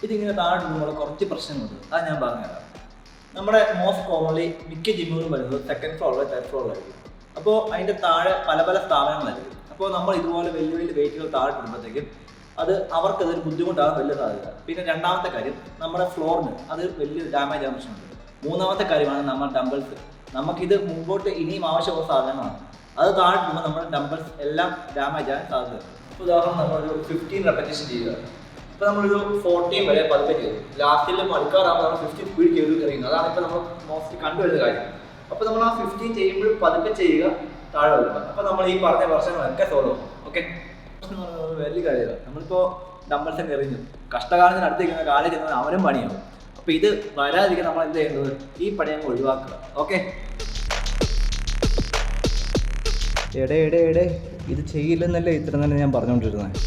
ഇതിങ്ങനെ താഴെ ഇടുമ്പോൾ കുറച്ച് പ്രശ്നങ്ങളുണ്ട്, അത് ഞാൻ പറഞ്ഞുതരാം. നമ്മുടെ മോസ്റ്റ് കോമൺലി മിക്ക ജിമ്മുകളും വരുന്നത് സെക്കൻഡ് ഫ്ലോറിൽ തേർഡ് ഫ്ലോറിലായിരിക്കും. അപ്പോൾ അതിൻ്റെ താഴെ പല പല സ്ഥാപനങ്ങളായിരിക്കും. അപ്പോൾ നമ്മൾ ഇതുപോലെ വലിയ വലിയ വെയിറ്റുകൾ താഴെ ഇടുമ്പോഴത്തേക്കും അവർക്കതൊരു ബുദ്ധിമുട്ടാകാൻ വലിയ സാധ്യത. പിന്നെ രണ്ടാമത്തെ കാര്യം, നമ്മുടെ ഫ്ലോറിന് അത് വലിയ ഡാമേജ് ആകാൻ പ്രശ്നമുണ്ട്. മൂന്നാമത്തെ കാര്യമാണ് നമ്മുടെ ഡംബിൾസ്. നമുക്കിത് മുമ്പോട്ട് ഇനിയും ആവശ്യമുള്ള സാധനങ്ങളാണ്. അത് താഴെ ഇടുമ്പോൾ നമ്മുടെ ഡംബിൾസ് എല്ലാം ഡാമേജ് ആകാൻ സാധ്യതയുണ്ട്. ഉദാഹരണം നമ്മളൊരു 15 റെപ്പറ്റീഷൻ ചെയ്യുക. ഇപ്പോൾ നമ്മളൊരു 14 വരെ പതുക്കെ ചെയ്തു, ലാസ്റ്റിൽ മടുക്കാറാകുമ്പോൾ നമ്മൾ 15 സ്പീഡ് ചെയ്ത് എറിയുന്നത്. അതാണ് ഇപ്പോൾ നമ്മൾ മോസ്റ്റ്ലി കണ്ടുവരുന്ന കാര്യം. അപ്പോൾ നമ്മൾ ആ 15 ചെയ്യുമ്പോഴും പതുക്കെ ചെയ്യുക, താഴെ വരിക. അപ്പോൾ നമ്മൾ ഈ പറഞ്ഞ പ്രശ്നങ്ങളൊക്കെ സോൾവ് ആവും. ഓക്കെ, വലിയ കാര്യമാണ്. നമ്മളിപ്പോൾ ഡംബിൾസൊക്കെ എറിഞ്ഞു കഷ്ടകാലത്തിന് അടുത്തേക്കുന്ന കാലം ചെയ്യുന്നത് അവനും പണിയാവും. അപ്പോൾ ഇത് വരാതിരിക്കാൻ നമ്മൾ എന്ത് ചെയ്യേണ്ടത്, ഈ പണി അങ്ങ് ഒഴിവാക്കുക. ഓക്കെ, എടേ ഇത് ചെയ്യില്ലെന്നല്ലേ ഇത്ര തന്നെ ഞാൻ പറഞ്ഞുകൊണ്ടിരുന്നത്.